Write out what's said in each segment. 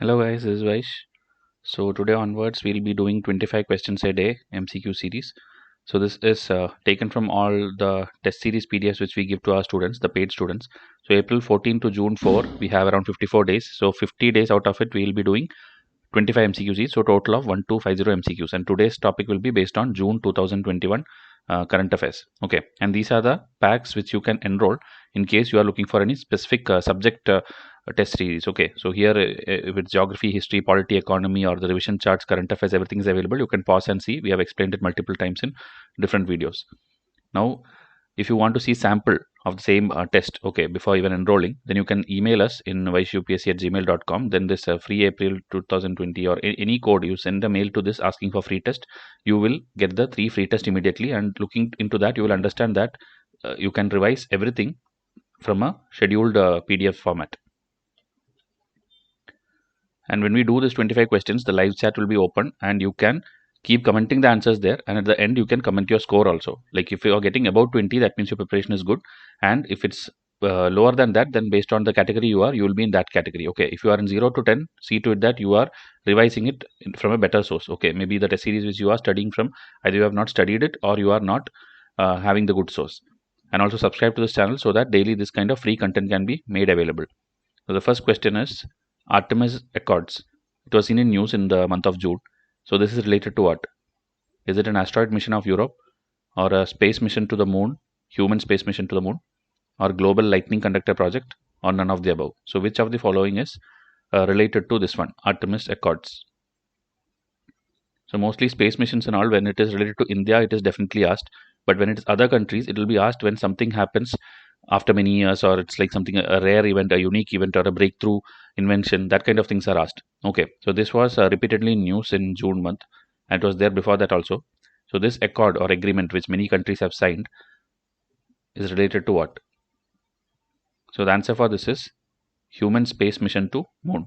Hello guys, this is Vysh. So today onwards we'll be doing 25 questions a day MCQ series. So this is taken from all the test series PDFs which we give to our students, the paid students. So April 14 to June 4, we have around 54 days. So 50 days out of it we'll be doing 25 MCQs, so total of 1250 MCQs. And today's topic will be based on June 2021 current affairs. Okay, and these are the packs which you can enroll in case you are looking for any specific subject test series. Okay, so here if it's geography, history, polity, economy, or the revision charts, current affairs, everything is available. You can pause and see. We have explained it multiple times in different videos. Now if you want to see sample of the same test, okay, before even enrolling, then you can email us in vyshupsc@gmail.com. Then this free April 2020 or any code, you send a mail to this asking for free test, you will get the 3 free test immediately. And looking into that, you will understand that you can revise everything from a scheduled PDF format. And when we do this 25 questions, the live chat will be open and you can keep commenting the answers there, and at the end you can comment your score also. Like if you are getting about 20, that means your preparation is good, and if it's lower than that, then based on the category you are, you will be in that category. Okay, if you are in 0 to 10, see to it that you are revising it from a better source. Okay, maybe the test series which you are studying from, either you have not studied it or you are not having the good source. And also subscribe to this channel so that daily this kind of free content can be made available. So the first question is Artemis Accords. It was seen in news in the month of June. So this is related to what? Is it an asteroid mission of Europe, or a space mission to the moon, human space mission to the moon, or global lightning conductor project, or none of the above? So which of the following is related to this one, Artemis Accords? So mostly space missions and all, when it is related to India, it is definitely asked. But when it is other countries, it will be asked when something happens after many years, or it's like something, a rare event, a unique event, or a breakthrough invention. That kind of things are asked. Okay, so this was repeatedly in news in June month, and it was there before that also. So this accord or agreement which many countries have signed is related to what? So the answer for this is human space mission to moon.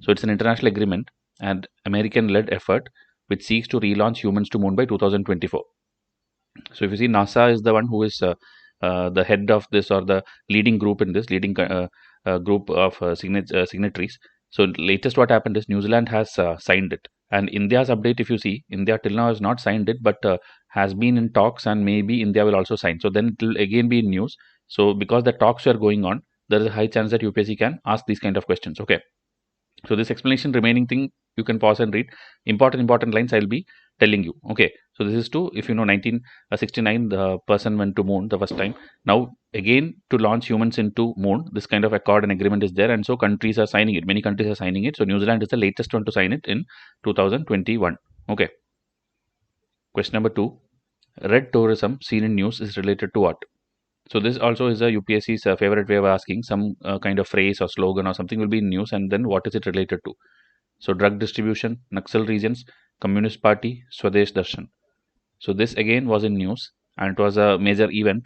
So it's an international agreement and American-led effort which seeks to relaunch humans to moon by 2024. So if you see, NASA is the one who is the head of this, or the leading group in this, leading group of signatories. So latest what happened is New Zealand has signed it, and India's update, if you see, India till now has not signed it, but has been in talks, and maybe India will also sign. So then it will again be in news. So because the talks are going on, there is a high chance that UPSC can ask these kind of questions. Okay, so this explanation remaining thing you can pause and read. Important lines I'll be telling you. Okay, so this is to, if you know, 1969 the person went to moon the first time. Now again, to launch humans into moon, this kind of accord and agreement is there, and so countries are signing it. Many countries are signing it. So New Zealand is the latest one to sign it in 2021. Okay, question number 2, red tourism seen in news is related to what? So this also is a UPSC's favorite way of asking. Some kind of phrase or slogan or something will be in news, and then what is it related to? So drug distribution, Naxal regions, Communist Party, Swadesh Darshan. So this again was in news, and it was a major event.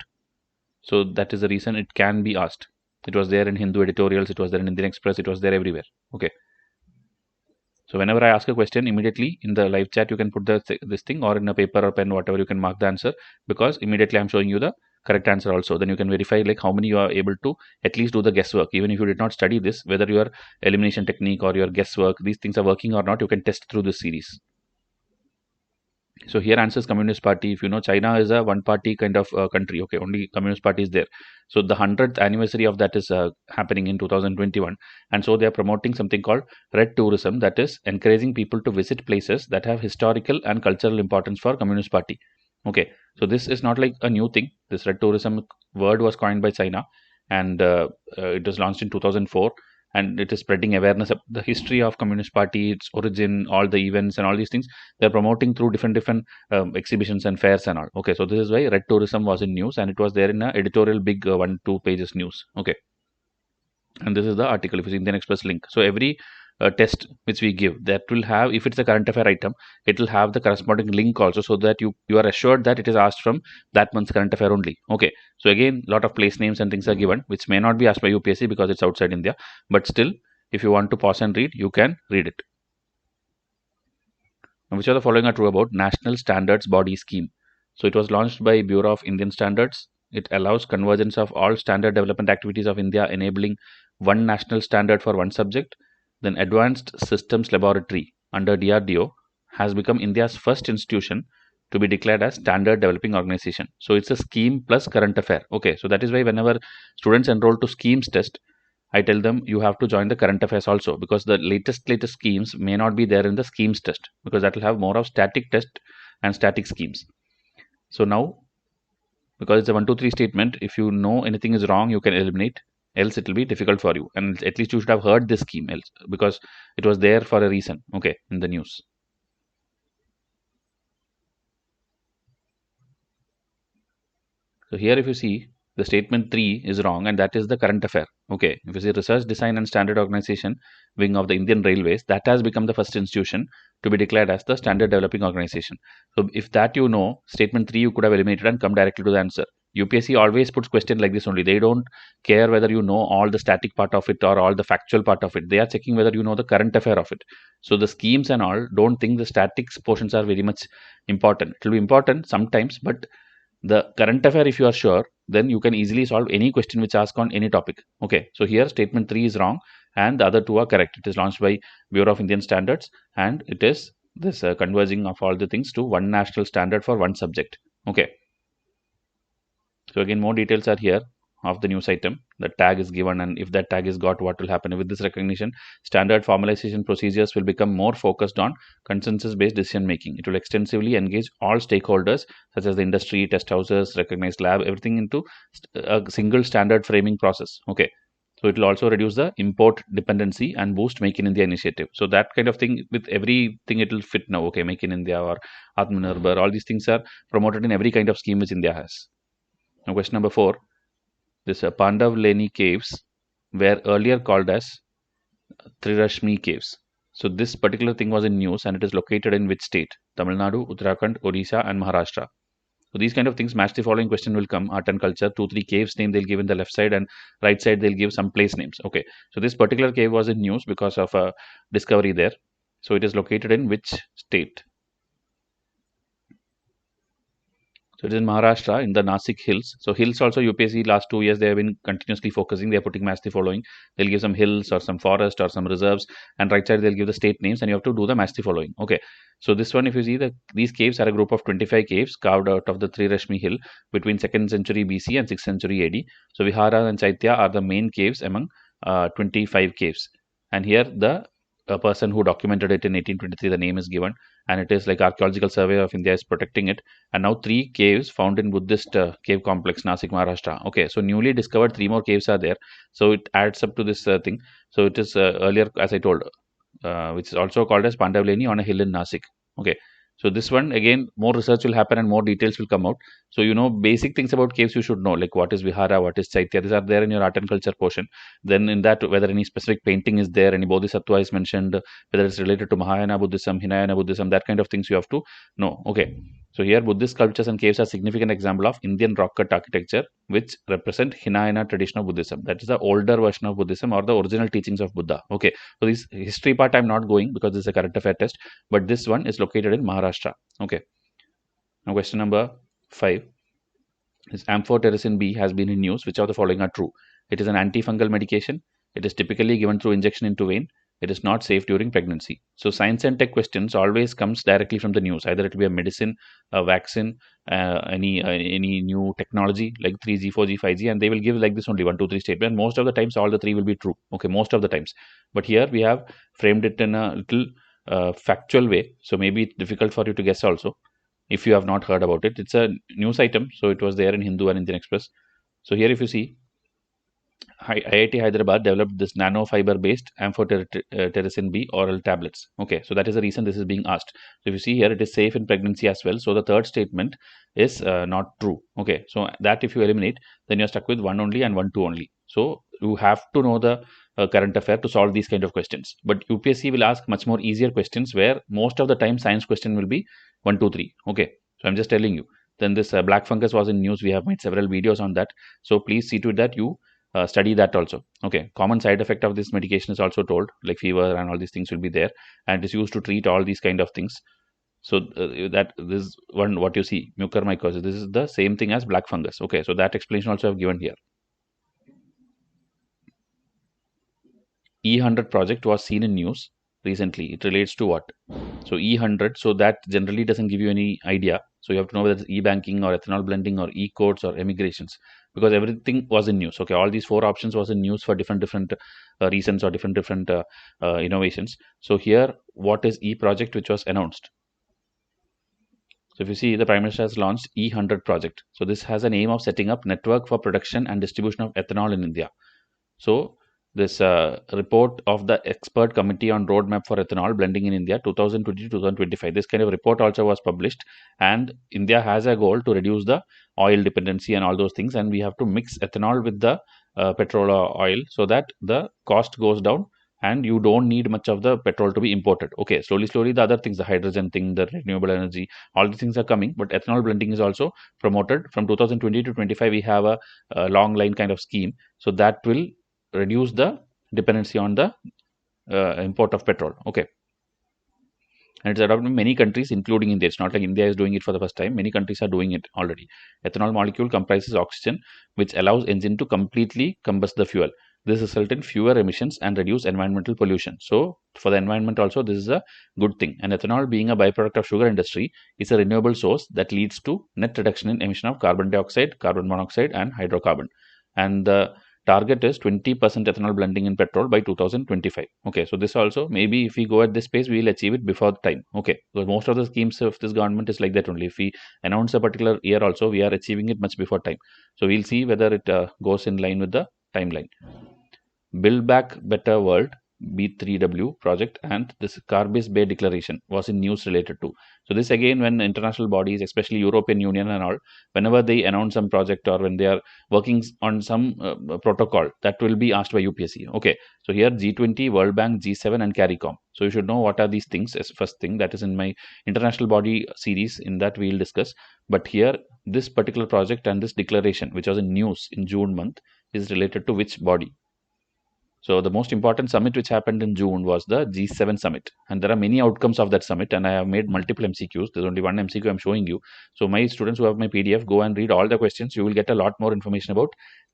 So that is the reason it can be asked. It was there in Hindu editorials, it was there in Indian Express, it was there everywhere. Okay. So whenever I ask a question, immediately in the live chat you can put this thing, or in a paper or pen, whatever, you can mark the answer, because immediately I'm showing you the correct answer also. Then you can verify like how many you are able to at least do the guesswork. Even if you did not study this, whether your elimination technique or your guesswork, these things are working or not, you can test through this series. So here answers Communist Party. If you know, China is a one party kind of country. Okay, only Communist Party is there. So the 100th anniversary of that is happening in 2021, and so they are promoting something called red tourism, that is encouraging people to visit places that have historical and cultural importance for Communist Party. Okay, so this is not like a new thing. This red tourism word was coined by China, and it was launched in 2004, and it is spreading awareness of the history of Communist Party, its origin, all the events and all these things. They're promoting through different exhibitions and fairs and all. Okay, so this is why red tourism was in news, and it was there in a editorial big 1-2 pages news. Okay, and this is the article, if it's Indian Express link. So every test which we give, that will have, if it's a current affair item, it will have the corresponding link also, so that you are assured that it is asked from that month's current affair only. Okay, so again, lot of place names and things are given which may not be asked by UPSC because it's outside India, but still, if you want to pause and read, you can read it. Now, which of the following are true about National Standards Body Scheme? So it was launched by Bureau of Indian Standards. It allows convergence of all standard development activities of India, enabling one national standard for one subject. then Advanced Systems Laboratory under DRDO has become India's first institution to be declared as Standard Developing Organization. So it's a scheme plus current affair. Okay, so that is why whenever students enroll to schemes test, I tell them you have to join the current affairs also, because the latest schemes may not be there in the schemes test, because that will have more of static test and static schemes. So now, because it's a 1 2 3 statement, if you know anything is wrong, you can eliminate, else it will be difficult for you, and at least you should have heard this scheme, else, because it was there for a reason, okay, in the news. So here if you see, the statement 3 is wrong, and that is the current affair. Okay, if you see Research Design and Standard Organization wing of the Indian Railways, that has become the first institution to be declared as the Standard Developing Organization. So if that you know, statement 3 you could have eliminated and come directly to the answer. UPSC always puts question like this only. They don't care whether you know all the static part of it or all the factual part of it. They are checking whether you know the current affair of it. So the schemes and all, don't think the statics portions are very much important. It will be important sometimes, but the current affair, if you are sure, then you can easily solve any question which asks on any topic. Okay, so here statement 3 is wrong and the other two are correct. It is launched by Bureau of Indian Standards, and it is this converging of all the things to one national standard for one subject. Okay, so again more details are here of the news item. The tag is given, and if that tag is got, what will happen with this recognition? Standard formalization procedures will become more focused on consensus based decision making. It will extensively engage all stakeholders such as the industry, test houses, recognized lab, everything into a single standard framing process. Okay, so it will also reduce the import dependency and boost Make in India initiative. So that kind of thing, with everything it will fit now. Okay, Make in India or Atmanirbhar, all these things are promoted in every kind of scheme which India has. Now question number 4. This Pandavleni caves were earlier called as Trirashmi caves. So this particular thing was in news, and it is located in which state? Tamil Nadu, Uttarakhand, Odisha and Maharashtra. So these kind of things, match the following question will come. Art and culture, 2 3 caves name they'll give in the left side, and right side they'll give some place names. Okay, so this particular cave was in news because of a discovery there. So it is located in which state? So it is in Maharashtra, in the Nasik hills. So hills also, UPSC last 2 years they have been continuously focusing. They are putting match the following. They'll give some hills or some forest or some reserves, and right side they'll give the state names, and you have to do the match the following. Okay. So this one, if you see, these caves are a group of 25 caves carved out of the Trirashmi hill between 2nd century BC and 6th century AD. So Vihara and Chaitya are the main caves among 25 caves. And here the person who documented it in 1823, the name is given, and it is like Archaeological Survey of India is protecting it. And now 3 caves found in Buddhist cave complex, Nasik, Maharashtra. Okay, so newly discovered 3 more caves are there. So it adds up to this thing. So it is earlier, as I told, which is also called as Pandavleni on a hill in Nasik. Okay, so this one again, more research will happen and more details will come out. So you know basic things about caves you should know, like what is Vihara, what is Chaitya. These are there in your art and culture portion. Then in that, whether any specific painting is there, any Bodhisattva is mentioned, whether it's related to Mahayana Buddhism, Hinayana Buddhism, that kind of things you have to know. Okay, so here Buddhist sculptures and caves are significant example of Indian rock cut architecture which represent Hinayana tradition of Buddhism. That is the older version of Buddhism or the original teachings of Buddha. Okay, so this history part I'm not going because this is a current affair test, but this one is located in Maharashtra. Okay, now question number 5. This amphotericin B has been in news. Which of the following are true? It is an antifungal medication. It is typically given through injection into vein. It is not safe during pregnancy. So science and tech questions always comes directly from the news. Either it will be a medicine, a vaccine, any new technology like 3G, 4G, 5G, and they will give like this only 1 2 3 statement. Most of the times, all the 3 will be true. Okay, most of the times. But here we have framed it in a little factual way. So maybe it's difficult for you to guess also if you have not heard about it. It's a news item, so it was there in Hindu and Indian Express. So here if you see, IIT Hyderabad developed this nanofiber based amphotericin B oral tablets. Okay, so that is the reason this is being asked. So if you see here, it is safe in pregnancy as well. So the third statement is not true. Okay, so that if you eliminate, then you're stuck with 1 only and 1 2 only. So you have to know the current affair to solve these kind of questions. But UPSC will ask much more easier questions where most of the time science question will be 1 2 3. Okay, so I'm just telling you. Then this black fungus was in news. We have made several videos on that. So please see to it that you study that also. Okay, common side effect of this medication is also told, like fever and all these things will be there, and it is used to treat all these kind of things. So that this one, what you see, mucormycosis, this is the same thing as black fungus. Okay, so that explanation also I have given here. E100 project was seen in news recently. It relates to what? So E100, so that generally doesn't give you any idea. So you have to know whether it's e-banking or ethanol blending or e-courts or emigrations, because everything was in news. Okay, all these four options was in news for different reasons or different innovations. So here, what is e-project which was announced? So if you see, the Prime Minister has launched E100 project. So this has an aim of setting up network for production and distribution of ethanol in India. So this report of the expert committee on roadmap for ethanol blending in India 2020-2025. This kind of report also was published, and India has a goal to reduce the oil dependency and all those things, and we have to mix ethanol with the petrol or oil so that the cost goes down and you don't need much of the petrol to be imported. Okay, slowly the other things, the hydrogen thing, the renewable energy, all the things are coming, but ethanol blending is also promoted. From 2020 to 25 we have a long line kind of scheme, so that will reduce the dependency on the import of petrol. Okay, and it's adopted in many countries, including India. It's not like India is doing it for the first time. Many countries are doing it already. Ethanol molecule comprises oxygen, which allows engine to completely combust the fuel. This results in fewer emissions and reduce environmental pollution. So for the environment also, this is a good thing. And ethanol, being a byproduct of sugar industry, is a renewable source that leads to net reduction in emission of carbon dioxide, carbon monoxide, and hydrocarbon. And the target is 20% ethanol blending in petrol by 2025. Okay, so this also, maybe if we go at this pace, we will achieve it before the time. Okay, because most of the schemes of this government is like that only. If we announce a particular year also, we are achieving it much before time. So we'll see whether it goes in line with the timeline. Build Back Better World B3W project and this Carbis Bay Declaration was in news related to. So this again, when international bodies, especially European Union and all, whenever they announce some project or when they are working on some protocol, that will be asked by UPSC. Okay, so here G20, World Bank, G7 and CARICOM. So you should know what are these things as first thing. That is in my international body series, in that we will discuss. But here, this particular project and this declaration, which was in news in June month, is related to which body? So the most important summit which happened in June was the G7 summit, and there are many outcomes of that summit, and I have made multiple MCQs. There's only one MCQ I'm showing you. So my students who have my PDF, go and read all the questions. You will get a lot more information about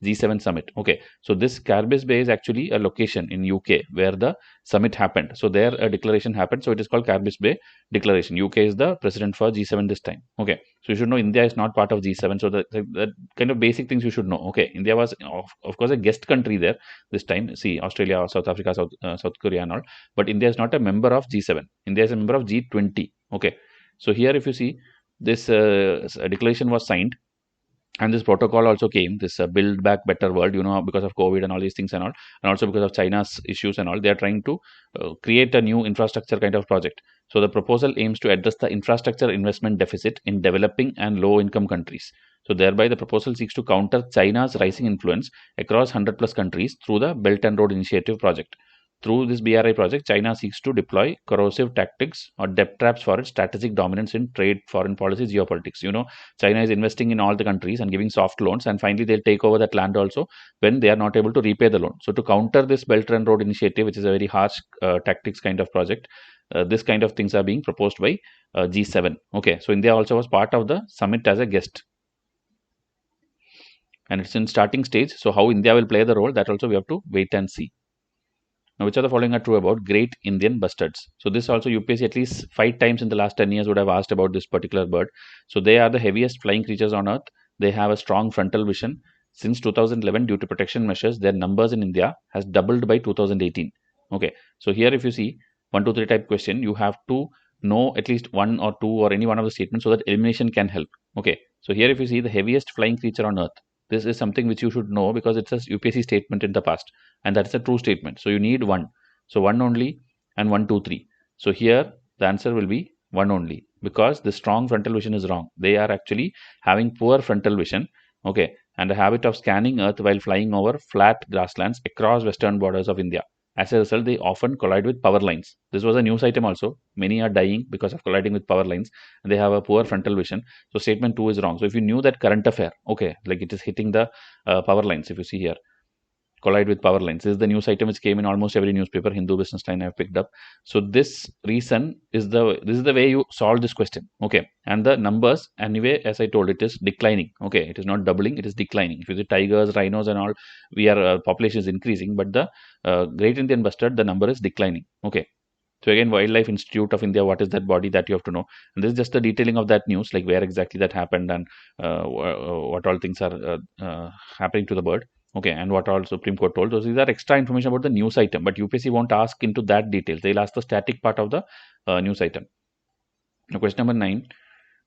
G7 summit. Okay, so this Carbis Bay is actually a location in UK where the summit happened. So there a declaration happened. So it is called Carbis Bay Declaration. UK is the president for G7 this time. Okay, so you should know India is not part of G7. So the kind of basic things you should know. Okay, India was of course a guest country there this time. See, Australia, South Africa, South Korea and all, but India is not a member of G7. India is a member of G20. Okay, so here if you see, this declaration was signed, and this protocol also came, this Build Back Better World, because of COVID and all these things and all, and also because of China's issues and all, they are trying to create a new infrastructure kind of project. So the proposal aims to address the infrastructure investment deficit in developing and low income countries. So thereby the proposal seeks to counter China's rising influence across 100 plus countries through the Belt and Road Initiative project. Through this BRI project, China seeks to deploy corrosive tactics or debt traps for its strategic dominance in trade, foreign policy, geopolitics. China is investing in all the countries and giving soft loans, and finally they'll take over that land also when they are not able to repay the loan. So to counter this Belt and Road Initiative, which is a very harsh tactics kind of project, this kind of things are being proposed by G7. Okay, so India also was part of the summit as a guest, and it's in starting stage. So how India will play the role, that also we have to wait and see. Now, which of the following are true about great Indian bustards? So this also UPSC at least 5 times in the last 10 years would have asked about this particular bird. So they are the heaviest flying creatures on earth. They have a strong frontal vision. Since 2011, due to protection measures, their numbers in India has doubled by 2018. Okay, so here if you see 1, 2, 3 type question, you have to know at least one or two or any one of the statements so that elimination can help. Okay, so here if you see the heaviest flying creature on earth, this is something which you should know because it's a UPSC statement in the past, and that's a true statement. So you need one. So one only, and 1, 2, 3. So here the answer will be one only, because the strong frontal vision is wrong. They are actually having poor frontal vision, okay, and a habit of scanning Earth while flying over flat grasslands across western borders of India. As a result, they often collide with power lines. This was a news item also. Many are dying because of colliding with power lines, and they have a poor frontal vision. So statement 2 is wrong. So if you knew that current affair, okay, like it is hitting the power lines, if you see here. collide with power lines. This is the news item which came in almost every newspaper. Hindu, Business Line I've picked up. So this reason is the way you solve this question. Okay, and the numbers anyway, as I told, it is declining. Okay, it is not doubling, it is declining. If you see tigers, rhinos, and all, we are population is increasing, but the Great Indian Bustard, the number is declining. Okay. So again, Wildlife Institute of India, what is that body, that you have to know. And this is just the detailing of that news, like where exactly that happened and what all things are happening to the bird. Okay, and what all Supreme Court told. Those these are extra information about the news item, but UPSC won't ask into that details. They'll ask the static part of the news item. Now, question number 9: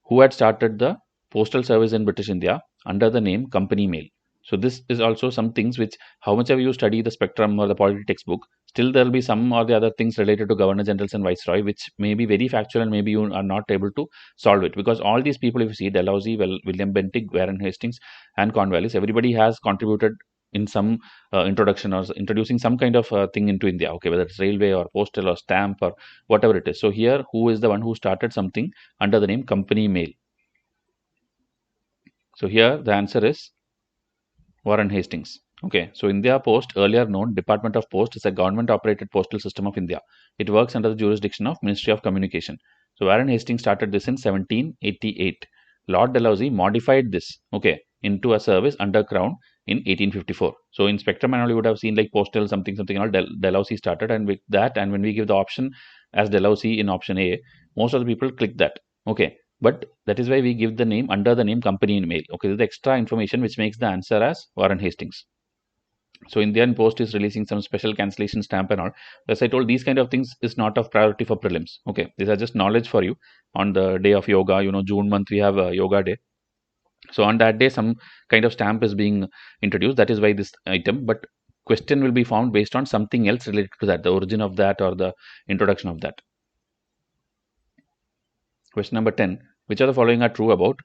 who had started the postal service in British India under the name Company Mail? So this is also some things which, how much ever you study the spectrum or the polity textbook, still there will be some or the other things related to governor generals and viceroy, which may be very factual and maybe you are not able to solve it, because all these people, if you see Dalhousie, William Bentinck, Warren Hastings, and Cornwallis, everybody has contributed in some introduction or introducing some kind of thing into India. Okay, whether it's railway or postal or stamp or whatever it is. So here, who is the one who started something under the name Company Mail? So here the answer is Warren Hastings. Okay, so India Post, earlier known Department of Post, is a government-operated postal system of India. It works under the jurisdiction of Ministry of Communication. So Warren Hastings started this in 1788. Lord Dalhousie modified this, okay, into a service under Crown in 1854. So in Spectrum and all, you would have seen like postal something something and all. Dalhousie started, and with that, and when we give the option as Dalhousie in option A, most of the people click that. Okay, but that is why we give the name under the name Company in Mail. Okay, this is the extra information which makes the answer as Warren Hastings. So Indian Post is releasing some special cancellation stamp and all. As I told, these kind of things is not of priority for prelims. Okay, these are just knowledge for you. On the day of yoga, June month we have a yoga day. So on that day, some kind of stamp is being introduced. That is why this item. But question will be found based on something else related to that, the origin of that or the introduction of that. Question number 10. Which of the following are true about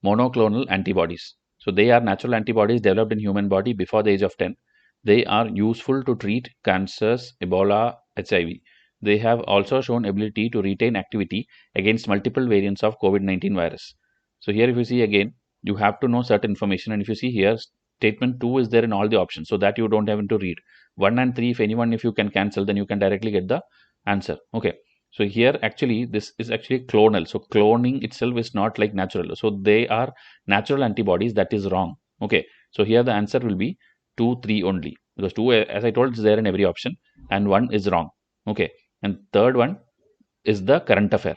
monoclonal antibodies? So they are natural antibodies developed in human body before the age of 10. They are useful to treat cancers, Ebola, HIV. They have also shown ability to retain activity against multiple variants of COVID-19 virus. So here if you see again, you have to know certain information, and if you see here, statement 2 is there in all the options, so that you don't have to read. 1 and 3, if you can cancel, then you can directly get the answer. Okay. So here actually this is actually clonal. So cloning itself is not like natural. So they are natural antibodies. That is wrong. Okay. So here the answer will be 2, 3 only, because 2, as I told, is there in every option, and 1 is wrong. Okay. And third one is the current affair.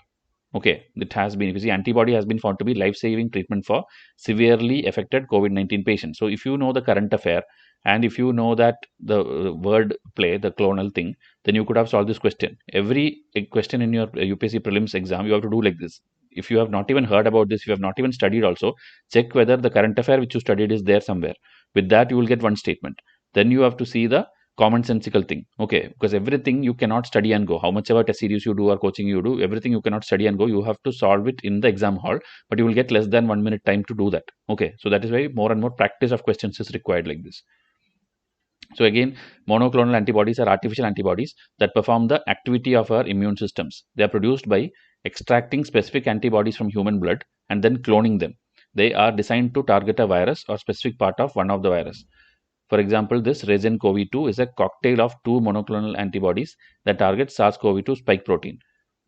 Okay. It has been, if you see, antibody has been found to be life-saving treatment for severely affected COVID-19 patients. So if you know the current affair, and if you know that the word play, the clonal thing, then you could have solved this question. Every question in your UPSC prelims exam, you have to do like this. If you have not even heard about this, if you have not even studied also, check whether the current affair which you studied is there somewhere. With that, you will get one statement. Then you have to see the commonsensical thing. Okay, because everything you cannot study and go. How much ever test series you do or coaching you do, everything you cannot study and go. You have to solve it in the exam hall, but you will get less than 1 minute time to do that. Okay, so that is why more and more practice of questions is required like this. So again, monoclonal antibodies are artificial antibodies that perform the activity of our immune systems. They are produced by extracting specific antibodies from human blood and then cloning them. They are designed to target a virus or specific part of one of the virus. For example, this resin CoV2 is a cocktail of two monoclonal antibodies that target SARS-CoV-2 spike protein.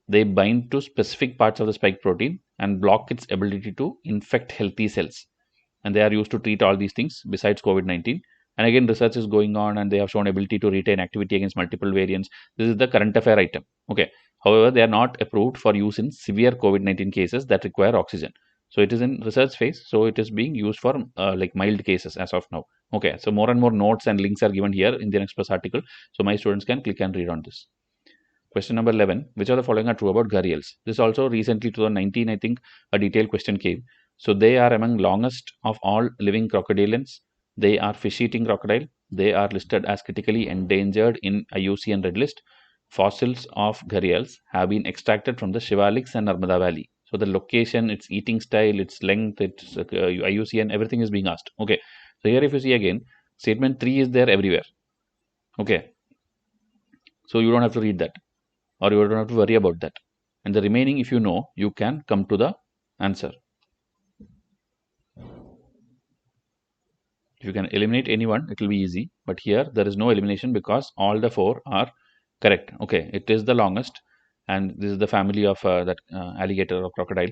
They bind to specific parts of the spike protein and block its ability to infect healthy cells. And they are used to treat all these things besides COVID-19. And again, research is going on, and they have shown ability to retain activity against multiple variants. This is the current affair item. Okay. However, they are not approved for use in severe COVID-19 cases that require oxygen. So it is in research phase. So it is being used for like mild cases as of now. Okay. So more and more notes and links are given here in the Express article. So my students can click and read on this. Question number 11. Which of the following are true about gharials? This also recently, 2019, I think, a detailed question came. So they are among longest of all living crocodilians. They are fish-eating crocodile. They are listed as critically endangered in IUCN Red List. Fossils of gharials have been extracted from the Shivaliks and Narmada Valley. So the location, its eating style, its length, its IUCN, everything is being asked. Okay. So here if you see again, statement 3 is there everywhere. Okay. So you don't have to read that, or you don't have to worry about that. And the remaining, if you know, you can come to the answer. If If you can eliminate anyone, it will be easy. But here there is no elimination because all the 4 are correct. Okay, it is the longest, and this is the family of that alligator or crocodile,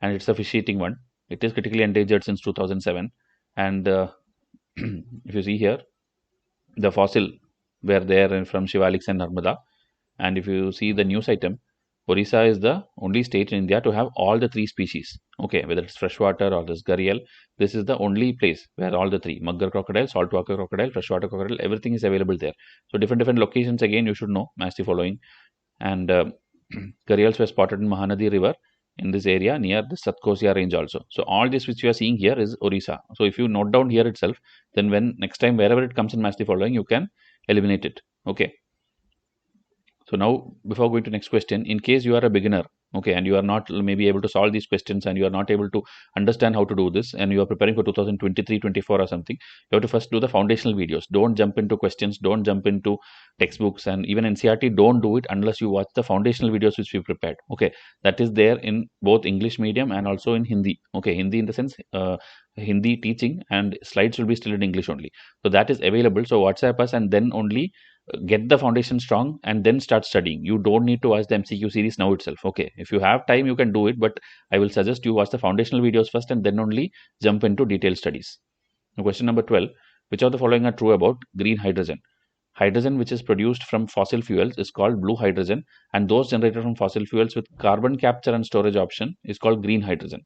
and it's a fish-eating one. It is critically endangered since 2007, and if you see here, the fossil were there from Shivaliks and Narmada. And if you see the news item, Orissa is the only state in India to have all the 3 species. Okay, whether it's freshwater or this gharial, this is the only place where all the 3, mugger crocodile, saltwater crocodile, freshwater crocodile, everything is available there. So different locations, again, you should know, match the following. And gharials were spotted in Mahanadi River in this area near the Satkosia range also. So all this which you are seeing here is Orissa. So if you note down here itself, then when next time wherever it comes in match the following, you can eliminate it. Okay. So now, before going to next question, in case you are a beginner, okay, and you are not maybe able to solve these questions, and you are not able to understand how to do this, and you are preparing for 2023-24 or something, you have to first do the foundational videos. Don't jump into questions, don't jump into textbooks, and even NCERT, don't do it unless you watch the foundational videos which we prepared. Okay, that is there in both English medium and also in Hindi. Okay, Hindi in the sense Hindi teaching, and slides will be still in English only. So that is available. So WhatsApp us, and then only get the foundation strong and then start studying. You don't need to watch the MCQ series now itself. Okay, if you have time, you can do it, but I will suggest you watch the foundational videos first and then only jump into detailed studies. Now, question number 12, which of the following are true about green hydrogen? Hydrogen which is produced from fossil fuels is called blue hydrogen, and those generated from fossil fuels with carbon capture and storage option is called green hydrogen.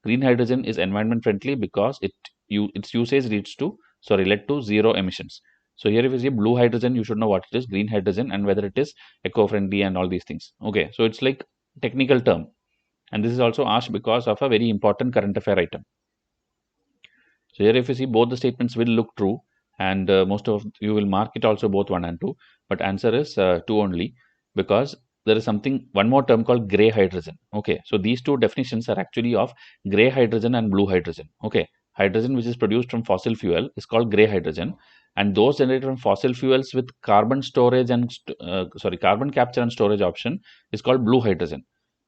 Green hydrogen is environment friendly because its usage led to zero emissions. So here if you see blue hydrogen, you should know what it is, green hydrogen, and whether it is eco-friendly and all these things. Okay, so it's like technical term, and this is also asked because of a very important current affair item. So here if you see, both the statements will look true, and most of you will mark it also both 1 and 2, but answer is 2 only, because there is one more term called gray hydrogen. Okay, so these two definitions are actually of gray hydrogen and blue hydrogen. Okay, hydrogen which is produced from fossil fuel is called gray hydrogen, and those generated from fossil fuels with carbon capture and storage option is called blue hydrogen.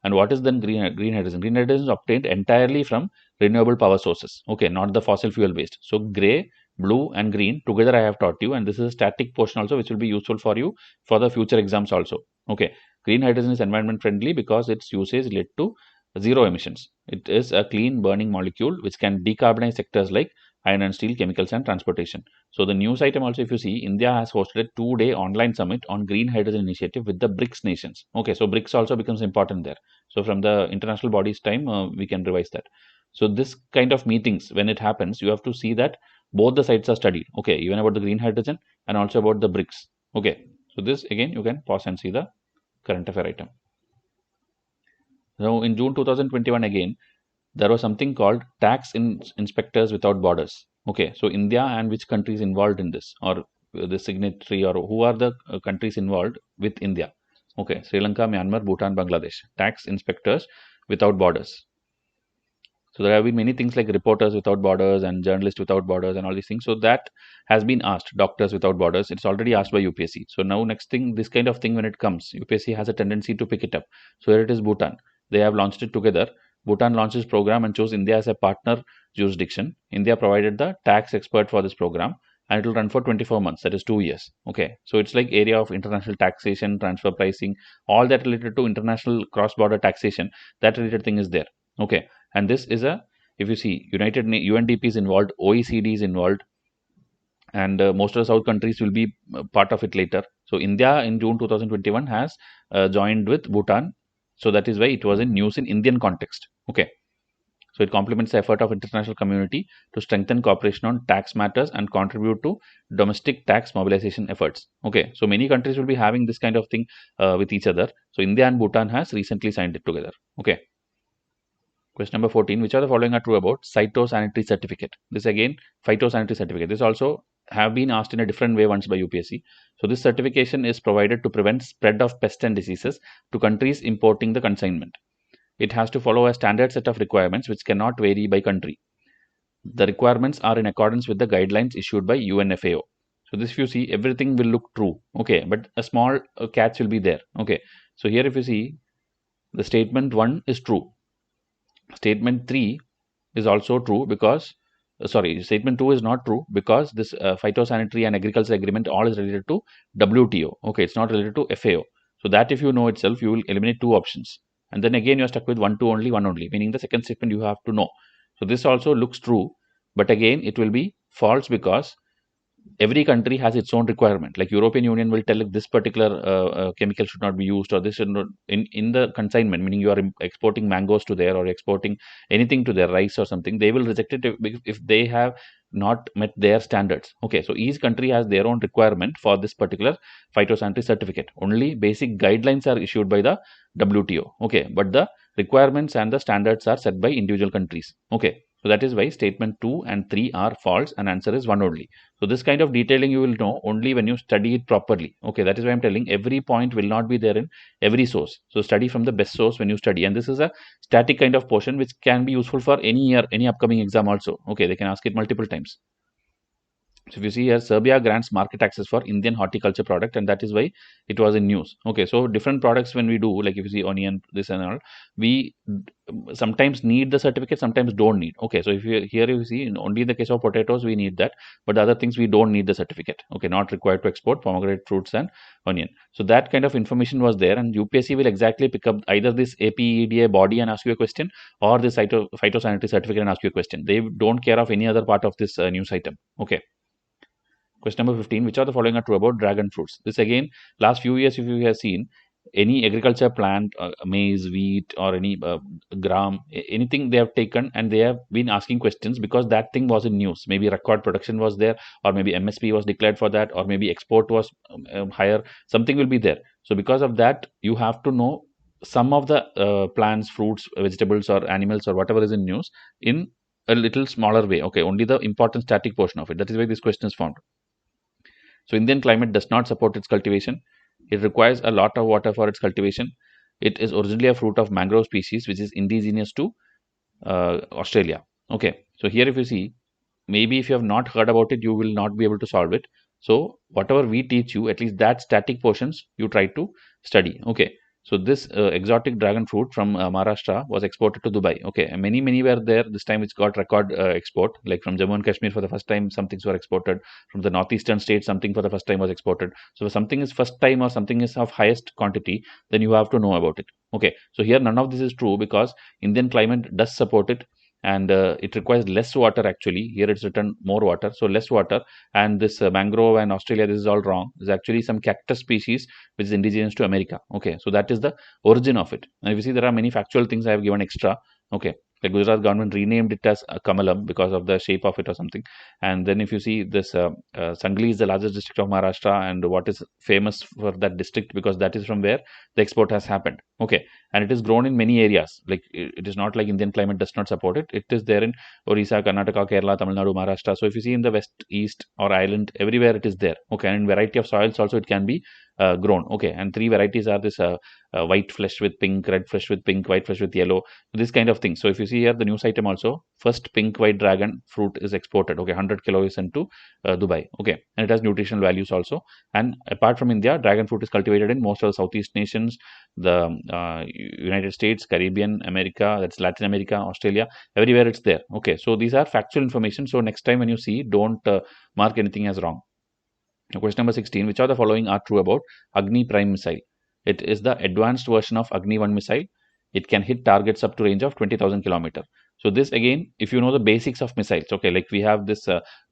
And what is then green hydrogen? Green hydrogen is obtained entirely from renewable power sources. Okay, not the fossil fuel based. So gray, blue and green together I have taught you, and this is a static portion also which will be useful for you for the future exams also. Okay, green hydrogen is environment friendly because its usage led to zero emissions. It is a clean burning molecule which can decarbonize sectors like iron and steel, chemicals and transportation. So the news item also, if you see, India has hosted a 2-day online summit on green hydrogen initiative with the BRICS nations. Okay, so BRICS also becomes important there. So from the international bodies time, we can revise that. So this kind of meetings, when it happens, you have to see that both the sides are studied. Okay, even about the green hydrogen and also about the BRICS. Okay, so this again you can pause and see the current affair item. Now in June 2021 again, there was something called inspectors without borders. Okay, so India and which countries involved in this, or the signatory, or who are the countries involved with India? Okay, Sri Lanka, Myanmar, Bhutan, Bangladesh. Tax inspectors without borders. So there have been many things like Reporters Without Borders and Journalists Without Borders and all these things. So that has been asked. Doctors Without Borders. It's already asked by UPSC. So now next thing, this kind of thing when it comes, UPSC has a tendency to pick it up. So here it is Bhutan. They have launched it together. Bhutan launched this program and chose India as a partner jurisdiction. India provided the tax expert for this program, and it will run for 24 months, that is 2 years. Okay, so it's like area of international taxation, transfer pricing, all that related to international cross-border taxation, that related thing is there. Okay, and this is if you see, UNDP is involved, OECD is involved, and most of the South countries will be part of it later. So India in June 2021 has joined with Bhutan. So that is why it was in news in Indian context. Okay. So it complements the effort of international community to strengthen cooperation on tax matters and contribute to domestic tax mobilization efforts. Okay. So many countries will be having this kind of thing with each other. So India and Bhutan has recently signed it together. Okay. Question number 14. Which of the following are true about phytosanitary certificate? This again, phytosanitary certificate. This also have been asked in a different way once by UPSC. So this certification is provided to prevent spread of pests and diseases to countries importing the consignment. It has to follow a standard set of requirements which cannot vary by country. The requirements are in accordance with the guidelines issued by UNFAO. So this, if you see, everything will look true. Okay, but a small catch will be there. Okay, so here if you see, the statement 1 is true. Statement 3 is also true because statement 2 is not true, because this phytosanitary and agriculture agreement all is related to WTO. Okay, it's not related to FAO. So that if you know itself, you will eliminate 2 options. And then again, you're stuck with 1, 2 only, 1 only, meaning the second statement you have to know. So this also looks true, but again, it will be false, because every country has its own requirement. Like European Union will tell, if this particular chemical should not be used, or this should not, in the consignment, meaning you are exporting mangoes to there, or exporting anything to their rice or something, they will reject it if they have not met their standards. Okay, so each country has their own requirement for this particular phytosanitary certificate. Only basic guidelines are issued by the WTO. Okay, but the requirements and the standards are set by individual countries. Okay, so that is why statement 2 and 3 are false, and answer is 1 only. So this kind of detailing you will know only when you study it properly. Okay, that is why I'm telling every point will not be there in every source. So study from the best source when you study. And this is a static kind of portion which can be useful for any year, any upcoming exam also. Okay, they can ask it multiple times. So if you see here, Serbia grants market access for Indian horticulture product, and that is why it was in news. Okay, so different products when we do, like if you see onion, this and all, we sometimes need the certificate, sometimes don't need. Okay, so if you here you see, in only the case of potatoes we need that, but the other things we don't need the certificate. Okay, not required to export pomegranate fruits and onion. So that kind of information was there, and UPSC will exactly pick up either this APEDA body and ask you a question, or this phytosanitary certificate and ask you a question. They don't care of any other part of this news item. Okay. Question number 15, which are the following are true about dragon fruits? This again, last few years, if you have seen any agriculture plant, maize, wheat, or any gram, anything they have taken, and they have been asking questions because that thing was in news. Maybe record production was there, or maybe MSP was declared for that, or maybe export was higher. Something will be there. So because of that, you have to know some of the plants, fruits, vegetables, or animals, or whatever is in news in a little smaller way. Okay, only the important static portion of it. That is why this question is found. So Indian climate does not support its cultivation. It requires a lot of water for its cultivation. It is originally a fruit of mangrove species, which is indigenous to Australia. Okay, so here if you see, maybe if you have not heard about it, you will not be able to solve it. So whatever we teach you, at least that static portions, you try to study. Okay, so this exotic dragon fruit from Maharashtra was exported to Dubai. Okay, and many were there. This time it's got record export, like from Jammu and Kashmir for the first time, some things were exported. From the northeastern states, something for the first time was exported. So if something is first time or something is of highest quantity, then you have to know about it. Okay, so here none of this is true, because Indian climate does support it, and it requires less water. Actually here it's written more water, so less water. And this mangrove and Australia, this is all wrong. There's actually some cactus species which is indigenous to America. Okay, so that is the origin of it. And if you see, there are many factual things I have given extra. Okay, the Gujarat government renamed it as Kamalam because of the shape of it or something. And then if you see this Sangli is the largest district of Maharashtra, and what is famous for that district, because that is from where the export has happened. Okay, and it is grown in many areas. Like it is not like Indian climate does not support it. It is there in Orissa, Karnataka, Kerala, Tamil Nadu, Maharashtra. So if you see in the west, east, or island, everywhere it is there. Okay, and in variety of soils also it can be grown. Okay, and 3 varieties are this white flesh with pink, red flesh with pink, white flesh with yellow, this kind of thing. So if you see here the news item also, first pink white dragon fruit is exported. Okay, 100 kilo is sent to Dubai. Okay, and it has nutritional values also. And apart from India, dragon fruit is cultivated in most of the Southeast nations, the United States, Caribbean, America, that's Latin America, Australia, everywhere it's there. Okay, so these are factual information. So next time when you see, don't mark anything as wrong. Question number 16, which of the following are true about Agni Prime missile? It is the advanced version of Agni 1 missile. It can hit targets up to range of 20,000 kilometers. So this again, if you know the basics of missiles, okay, like we have this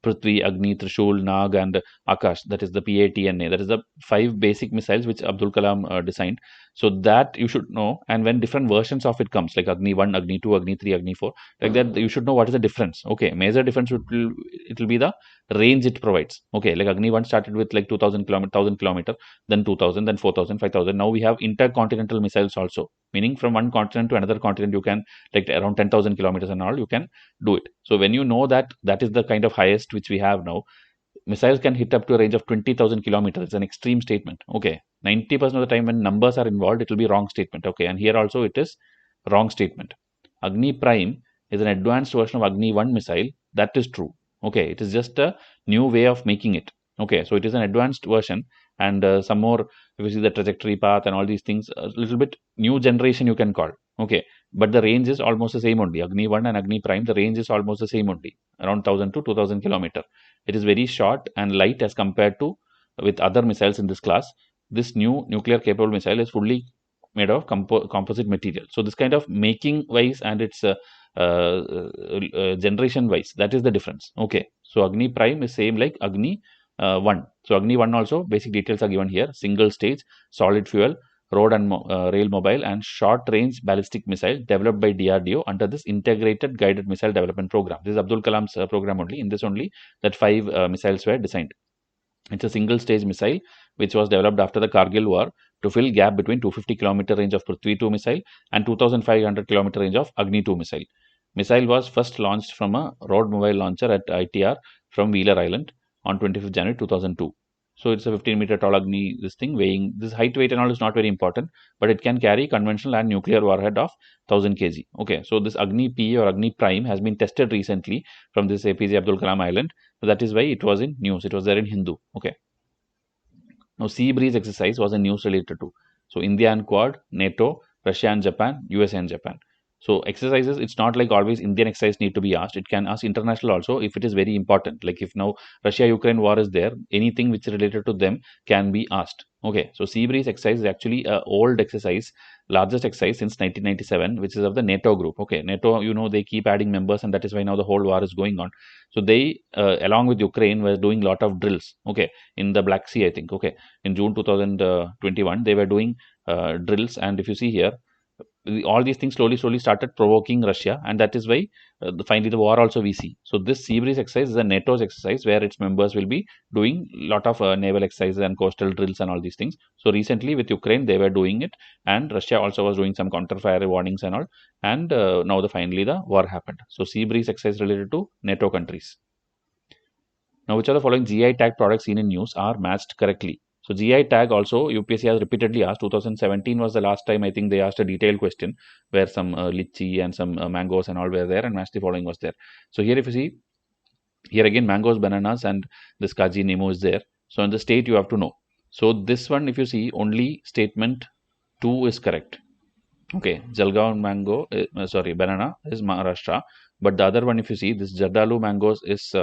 Prithvi, Agni, Trishul, Nag, and Akash, that is the PATNA, that is the 5 basic missiles which Abdul Kalam designed. So that you should know, and when different versions of it comes, like Agni 1, Agni 2, Agni 3, Agni 4, like that, you should know what is the difference. Okay, major difference it will be the range it provides. Okay, like Agni 1 started with like 2,000 kilometer, 1,000 kilometer, then 2,000, then 4,000, 5,000. Now we have intercontinental missiles also, meaning from one continent to another continent, you can, like around 10,000 kilometers and all, you can do it. So when you know that that is the kind of highest which we have now, missiles can hit up to a range of 20,000 kilometers. It's an extreme statement. Okay, 90% of the time when numbers are involved, it will be wrong statement. Okay, and here also it is wrong statement. Agni Prime is an advanced version of Agni 1 missile. That is true. Okay, it is just a new way of making it. Okay, so it is an advanced version, and some more, if you see the trajectory path and all these things, a little bit new generation you can call. Okay, but the range is almost the same only. Agni 1 and Agni Prime, the range is almost the same only, around 1000 to 2000 kilometer. It is very short and light as compared to with other missiles in this class. This new nuclear capable missile is fully made of composite material. So this kind of making wise and its generation wise, that is the difference. Okay, so Agni Prime is same like Agni 1. So Agni 1 also basic details are given here: single stage, solid fuel, road and rail mobile, and short range ballistic missile developed by DRDO under this integrated guided missile development program. This is Abdul Kalam's program only. In this only that 5 missiles were designed. It's a single stage missile which was developed after the Kargil war to fill gap between 250 kilometer range of Prithvi 2 missile and 2500 kilometer range of Agni 2 missile. Missile was first launched from a road mobile launcher at ITR from Wheeler Island on 25th January 2002. So it's a 15-meter tall Agni, this thing weighing, this height, weight and all is not very important, but it can carry conventional and nuclear warhead of 1000 kg. Okay, so this Agni P or Agni Prime has been tested recently from this APJ Abdul Kalam Island. So that is why it was in news. It was there in Hindu. Okay. Now, Sea Breeze exercise was a news related to. So India and Quad, NATO, Russia and Japan, USA and Japan. So exercises, it's not like always Indian exercise need to be asked. It can ask international also if it is very important. Like if now Russia-Ukraine war is there, anything which is related to them can be asked. Okay, so Sea Breeze exercise is actually a old exercise, largest exercise since 1997, which is of the NATO group. Okay, NATO, you know, they keep adding members and that is why now the whole war is going on. So they, along with Ukraine, were doing a lot of drills. Okay, in the Black Sea, I think. Okay, in June 2021, they were doing drills, and if you see here, all these things slowly started provoking Russia, and that is why finally the war also we see. So this Sea Breeze exercise is a NATO's exercise where its members will be doing a lot of naval exercises and coastal drills and all these things. So recently with Ukraine they were doing it, and Russia also was doing some counter-fire warnings and all, and now finally the war happened. So Sea Breeze exercise related to NATO countries. Now, which of the following GI tag products seen in news are matched correctly? So GI tag also UPSC has repeatedly asked. 2017 was the last time I think they asked a detailed question where some lychee and some mangoes and all were there, and match the following was there. So here if you see, here again mangoes, bananas and this kaji nemo is there. So in the state you have to know. So this one if you see, only statement 2 is correct. Okay, Jalgaon mango, banana is Maharashtra, but the other one if you see, this Jardalu mangoes is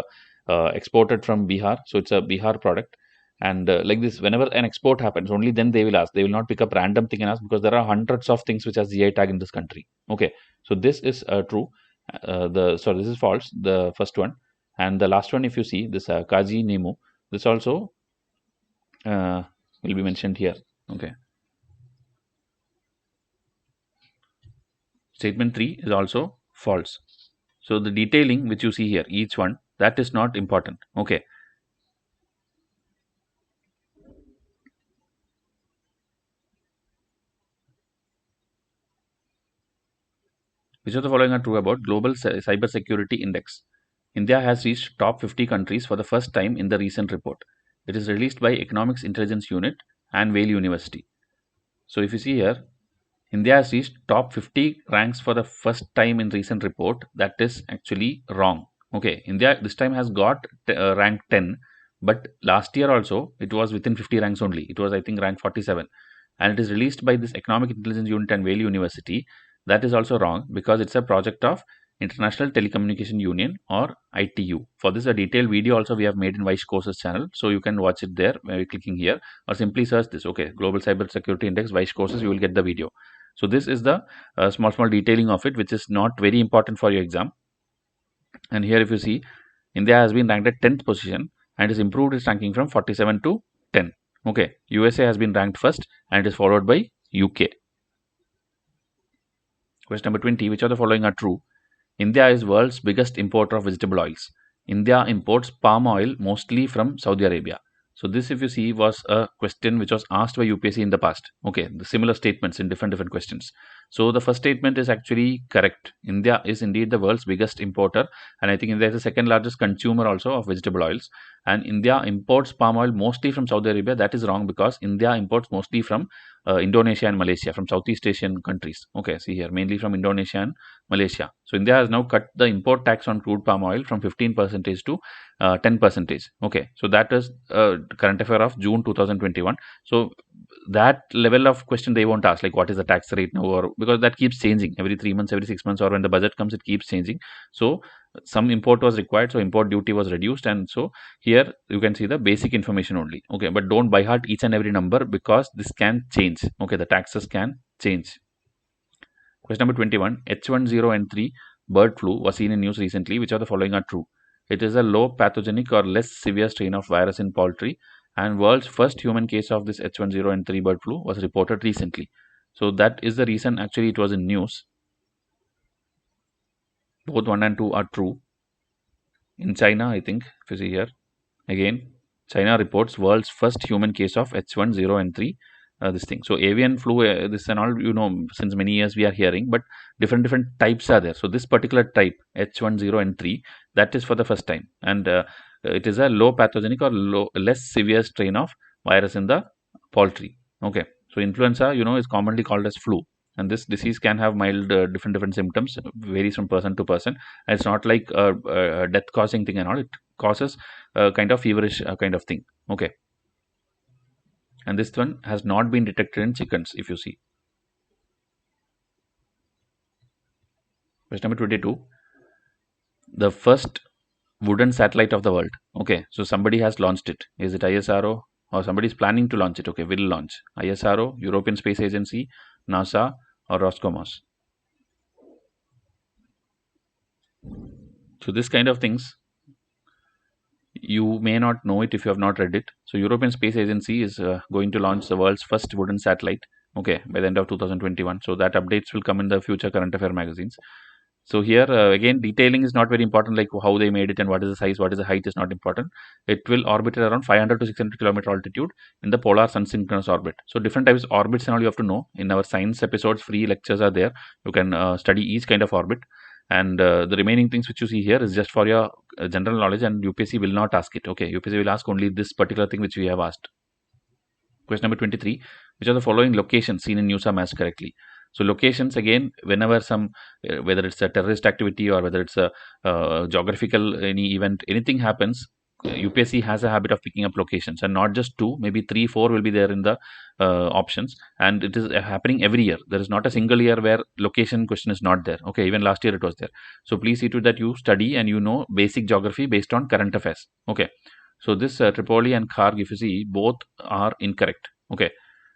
exported from Bihar, so it's a Bihar product. And like this, whenever an export happens, only then they will ask. They will not pick up random thing and ask, because there are hundreds of things which has GI tag in this country. Okay, so this is true. This is false. The first one, and the last one, if you see this Kaji Nemo, this also will be mentioned here. Okay, statement 3 is also false. So the detailing which you see here, each one, that is not important. Okay. Which of the following are true about Global Cyber Security Index? India has reached top 50 countries for the first time in the recent report. It is released by Economics Intelligence Unit and Yale University. So if you see here, India has reached top 50 ranks for the first time in recent report. That is actually wrong. Okay, India this time has got rank 10, but last year also it was within 50 ranks only. It was I think rank 47, and it is released by this Economic Intelligence Unit and Yale University. That is also wrong because it's a project of International Telecommunication Union or ITU. For this, a detailed video also we have made in Vysh courses channel, so you can watch it there by clicking here, or simply search this. Okay, Global Cyber Security Index Vysh courses, you will get the video. So this is the small detailing of it, which is not very important for your exam. And here if you see, India has been ranked at 10th position and has improved its ranking from 47 to 10. Okay, USA has been ranked first and it is followed by UK. Question number 20. Which of the following are true? India is world's biggest importer of vegetable oils. India imports palm oil mostly from Saudi Arabia. So this, if you see, was a question which was asked by UPSC in the past. Okay, the similar statements in different questions. So the first statement is actually correct. India is indeed the world's biggest importer, and I think India is the second largest consumer also of vegetable oils. And India imports palm oil mostly from Saudi Arabia. That is wrong because India imports mostly from Indonesia and Malaysia, from Southeast Asian countries. Okay, see here, mainly from Indonesia and Malaysia. So India has now cut the import tax on crude palm oil from 15% to 10%. Okay, so that is current affair of June 2021. So that level of question they won't ask, like what is the tax rate now, or because that keeps changing every 3 months, every 6 months, or when the budget comes, it keeps changing. So some import was required, so import duty was reduced, and so here you can see the basic information only. Okay, but don't by heart each and every number, because this can change. Okay, the taxes can change. Question number 21. H1N3 bird flu was seen in news recently. Which of the following are true? It is a low pathogenic or less severe strain of virus in poultry, and world's first human case of this H1N3 bird flu was reported recently. So that is the reason actually it was in news. Both 1 and 2 are true. In China, I think, if you see here, again, China reports world's first human case of H1N3, this thing. So avian flu, this and all, since many years we are hearing, but different types are there. So this particular type, H1N3, that is for the first time, and it is a low pathogenic or less severe strain of virus in the poultry. Okay, so influenza, is commonly called as flu, and this disease can have mild different symptoms, varies from person to person. And it's not like a death causing thing and all. It causes a kind of feverish kind of thing. Okay, and this one has not been detected in chickens, if you see. Question number 22. The first wooden satellite of the world. Okay, so somebody has launched it. Is it ISRO, or somebody is planning to launch it? Okay, will launch. ISRO, European Space Agency, NASA, or Roscosmos. So this kind of things, you may not know it if you have not read it. So European Space Agency is going to launch the world's first wooden satellite, okay, by the end of 2021. So that updates will come in the future current affair magazines. So here again, detailing is not very important, like how they made it and what is the size, what is the height is not important. It will orbit at around 500 to 600 kilometer altitude in the polar sun synchronous orbit. So different types of orbits and all you have to know. In our science episodes, free lectures are there. You can study each kind of orbit. And the remaining things which you see here is just for your general knowledge, and UPSC will not ask it. Okay, UPSC will ask only this particular thing which we have asked. Question number 23. Which of the following locations seen in news are matched correctly? So locations, again, whenever some, whether it's a terrorist activity or whether it's a geographical any event, anything happens, UPSC has a habit of picking up locations, and not just 2, maybe 3, 4 will be there in the options, and it is happening every year. There is not a single year where location question is not there. Okay, even last year it was there. So please see to that you study and you know basic geography based on current affairs. Okay, so this Tripoli and Kharg, if you see, both are incorrect. Okay,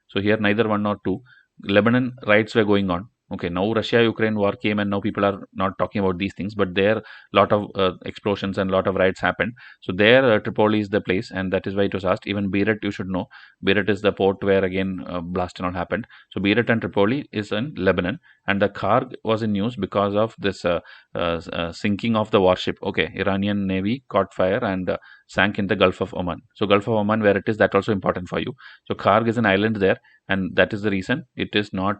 so here neither 1 nor 2. Lebanon riots were going on. Okay, now Russia-Ukraine war came, and now people are not talking about these things, but there lot of explosions and lot of riots happened. So there Tripoli is the place, and that is why it was asked. Even Beirut, you should know. Beirut is the port where again blast and all happened. So Beirut and Tripoli is in Lebanon, and the Kharg was in news because of this sinking of the warship. Okay, Iranian Navy caught fire and sank in the Gulf of Oman. So Gulf of Oman, where it is, that also important for you. So Kharg is an island there, and that is the reason it is not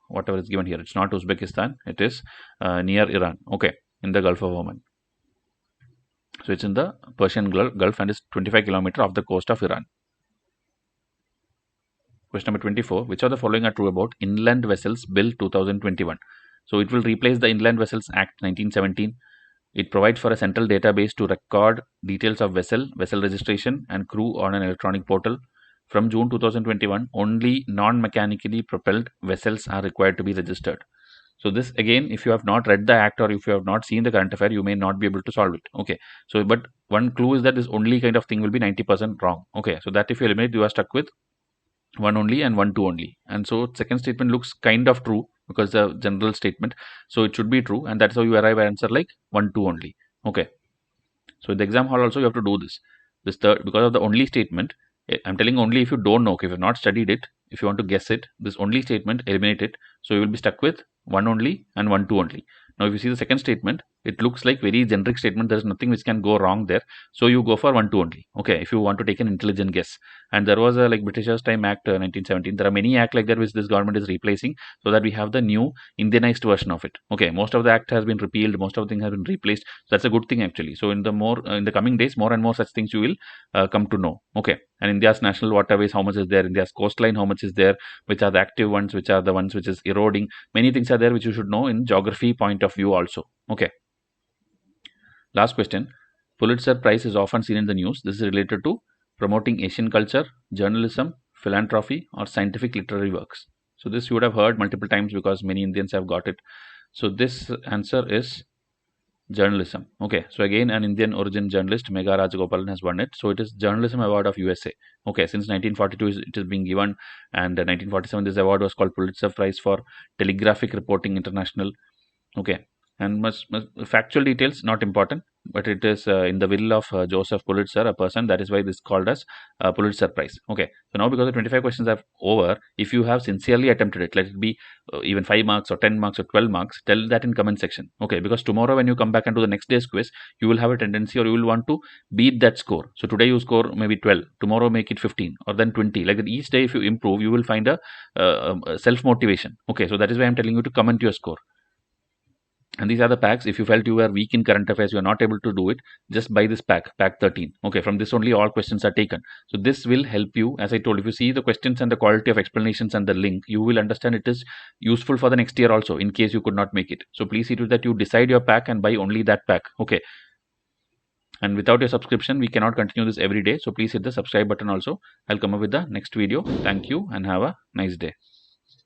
whatever is given here. It's not Uzbekistan. It is near Iran. Okay, in the Gulf of Oman. So it's in the Persian Gulf and is 25 kilometers off the coast of Iran. Question number 24. Which of the following are true about Inland Vessels Bill 2021? So it will replace the Inland Vessels Act 1917. It provides for a central database to record details of vessel registration, and crew on an electronic portal. From June 2021, only non-mechanically propelled vessels are required to be registered. So this, again, if you have not read the act or if you have not seen the current affair, you may not be able to solve it. Okay, so but one clue is that this only kind of thing will be 90% wrong. Okay, so that if you eliminate, you are stuck with 1 only and 1 2 only. And so second statement looks kind of true because the general statement, so it should be true, and that's how you arrive at answer like 1 2 only. Okay, so in the exam hall also you have to do this third, because of the only statement. I'm telling only if you don't know. Okay, if you have not studied it, if you want to guess it, this only statement, eliminate it. So you will be stuck with 1 only and 1 2 only. Now if you see the second statement, it looks like very generic statement. There is nothing which can go wrong there, so you go for 1 2 only. Okay, if you want to take an intelligent guess. And there was a like Britishers time act 1917. There are many act like that which this government is replacing, so that we have the new Indianized version of it. Okay, most of the act has been repealed, most of the things have been replaced. So that's a good thing actually. So in the in the coming days, more and more such things you will come to know. Okay, and India's national waterways, how much is there? India's coastline, how much is there? Which are the active ones? Which are the ones which is eroding? Many things are there which you should know in geography point of view also. Okay. Last question. Pulitzer Prize is often seen in the news. This is related to promoting Asian culture, journalism, philanthropy, or scientific literary works. So this you would have heard multiple times because many Indians have got it. So this answer is journalism. Okay, so again an Indian origin journalist, Megha Rajagopalan, has won it. So it is Journalism Award of USA. Okay, since 1942 it is being given, and 1947 this award was called Pulitzer Prize for Telegraphic Reporting International. Okay, and factual details not important, but it is in the will of Joseph Pulitzer, a person. That is why this is called as Pulitzer Prize. Okay, so now because the 25 questions are over, if you have sincerely attempted it, let it be even 5 marks or 10 marks or 12 marks, tell that in comment section. Okay, because tomorrow when you come back and do the next day's quiz, you will have a tendency, or you will want to beat that score. So today you score maybe 12, tomorrow make it 15 or then 20. Like that, each day if you improve, you will find a self motivation. Okay, so that is why I'm telling you to comment your score. And these are the packs. If you felt you were weak in current affairs, you are not able to do it, just buy this pack 13. Okay, from this only all questions are taken. So this will help you. As I told, if you see the questions and the quality of explanations and the link, you will understand it is useful for the next year also, in case you could not make it. So please see to that you decide your pack and buy only that pack. Okay, and without your subscription we cannot continue this every day. So please hit the subscribe button also. I'll come up with the next video. Thank you and have a nice day.